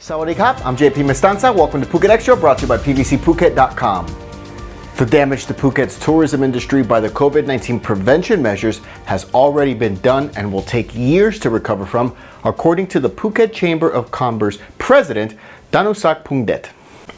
Sawadee Krap, I'm JP Mestanza. Welcome to Phuket Extra, brought to you by PVCPhuket.com. The damage to Phuket's tourism industry by the COVID-19 prevention measures has already been done and will take years to recover from, according to the Phuket Chamber of Commerce President, Danusak Phungdet.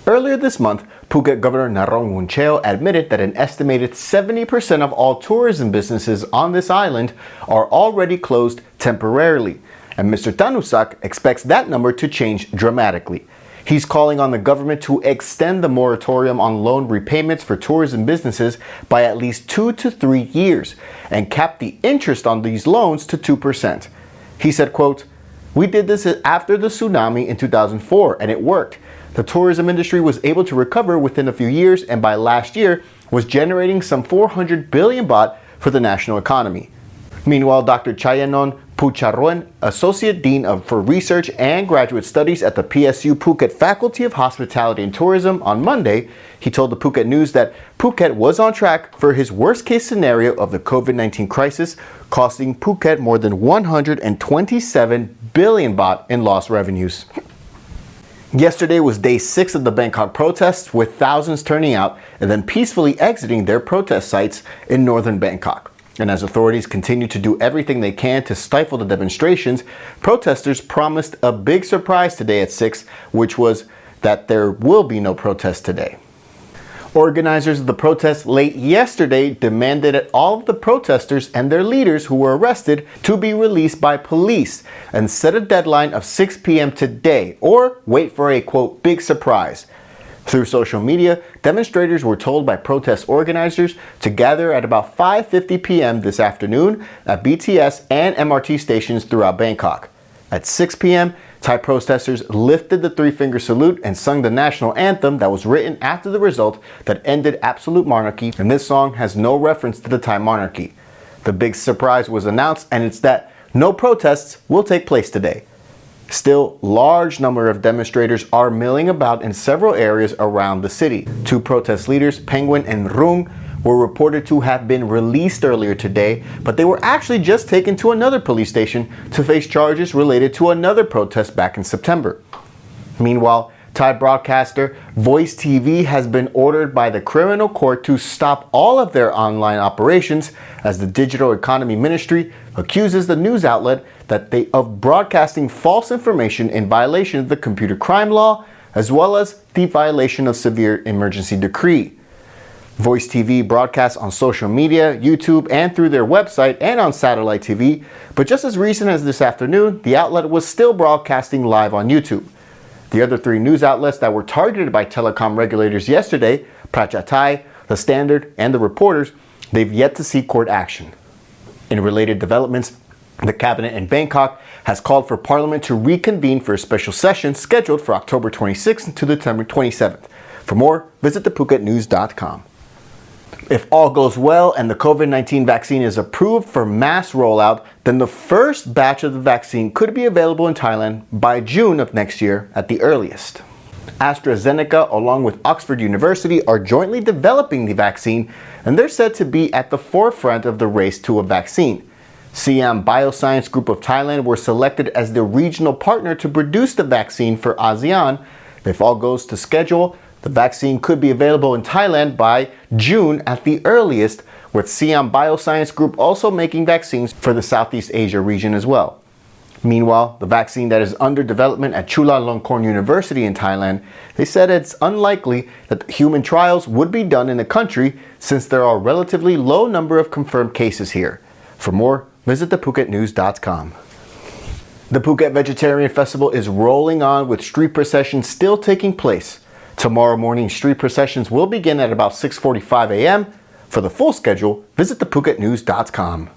Earlier this month, Phuket Governor Narong Woncheo admitted that an estimated 70% of all tourism businesses on this island are already closed temporarily, and Mr. Danusak expects that number to change dramatically. He's calling on the government to extend the moratorium on loan repayments for tourism businesses by at least 2 to 3 years and cap the interest on these loans to 2%. He said, quote, "We did this after the tsunami in 2004 and it worked. The tourism industry was able to recover within a few years and by last year was generating some 400 billion baht for the national economy." Meanwhile, Dr. Chayanon Pucharoen, Associate Dean for Research and Graduate Studies at the PSU Phuket Faculty of Hospitality and Tourism, on Monday, he told the Phuket News that Phuket was on track for his worst-case scenario of the COVID-19 crisis, costing Phuket more than 127 billion baht in lost revenues. Yesterday was day 6 of the Bangkok protests, with thousands turning out and then peacefully exiting their protest sites in northern Bangkok. And as authorities continue to do everything they can to stifle the demonstrations, protesters promised a big surprise today at 6, which was that there will be no protest today. Organizers of the protest late yesterday demanded that all of the protesters and their leaders who were arrested to be released by police and set a deadline of 6 p.m. today, or wait for a, quote, big surprise. Through social media, demonstrators were told by protest organizers to gather at about 5:50 p.m. this afternoon at BTS and MRT stations throughout Bangkok. At 6 p.m., Thai protesters lifted the three-finger salute and sung the national anthem that was written after the result that ended absolute monarchy, and this song has no reference to the Thai monarchy. The big surprise was announced, and it's that no protests will take place today. Still, large number of demonstrators are milling about in several areas around the city. 2 protest leaders, Penguin and Rung, were reported to have been released earlier today, but they were actually just taken to another police station to face charges related to another protest back in September. Meanwhile, Thai broadcaster VoiceTV has been ordered by the criminal court to stop all of their online operations as the Digital Economy Ministry accuses the news outlet of broadcasting false information in violation of the computer crime law, as well as the violation of severe emergency decree. VoiceTV broadcasts on social media, YouTube, and through their website and on satellite TV, but just as recent as this afternoon, the outlet was still broadcasting live on YouTube. The other 3 news outlets that were targeted by telecom regulators yesterday, Prachathai, The Standard, and The Reporters, they've yet to see court action. In related developments, the cabinet in Bangkok has called for Parliament to reconvene for a special session scheduled for October 26th to September 27th. For more, visit thephuketnews.com. If all goes well and the COVID-19 vaccine is approved for mass rollout, then the first batch of the vaccine could be available in Thailand by June of next year at the earliest. AstraZeneca, along with Oxford University, are jointly developing the vaccine, and they're said to be at the forefront of the race to a vaccine. Siam Bioscience Group of Thailand were selected as the regional partner to produce the vaccine for ASEAN. If all goes to schedule, the vaccine could be available in Thailand by June at the earliest, with Siam Bioscience Group also making vaccines for the Southeast Asia region as well. Meanwhile, the vaccine that is under development at Chulalongkorn University in Thailand, they said it's unlikely that human trials would be done in the country since there are a relatively low number of confirmed cases here. For more, visit thephuketnews.com. The Phuket Vegetarian Festival is rolling on with street processions still taking place. Tomorrow morning, street processions will begin at about 6:45 a.m. For the full schedule, visit thephuketnews.com.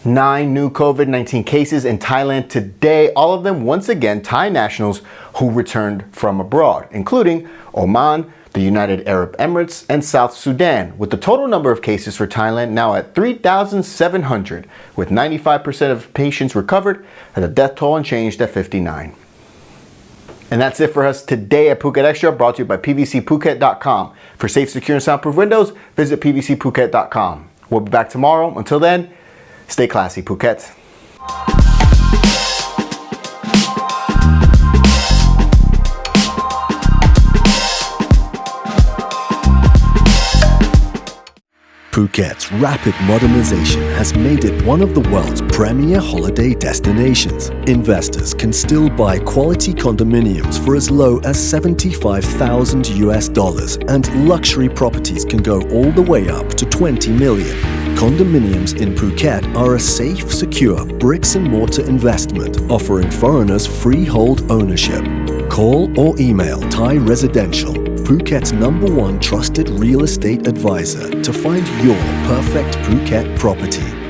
9 new COVID-19 cases in Thailand today, all of them once again Thai nationals who returned from abroad, including Oman, the United Arab Emirates, and South Sudan, with the total number of cases for Thailand now at 3,700, with 95% of patients recovered and the death toll unchanged at 59. And that's it for us today at Phuket Extra, brought to you by PVCPhuket.com. For safe, secure, and soundproof windows, visit PVCPhuket.com. We'll be back tomorrow. Until then, stay classy, Phuket. Phuket's rapid modernization has made it one of the world's premier holiday destinations. Investors can still buy quality condominiums for as low as $75,000 and luxury properties can go all the way up to 20 million. Condominiums in Phuket are a safe, secure bricks-and-mortar investment offering foreigners freehold ownership. Call or email Thai Residential, Phuket's #1 trusted real estate advisor, to find your perfect Phuket property.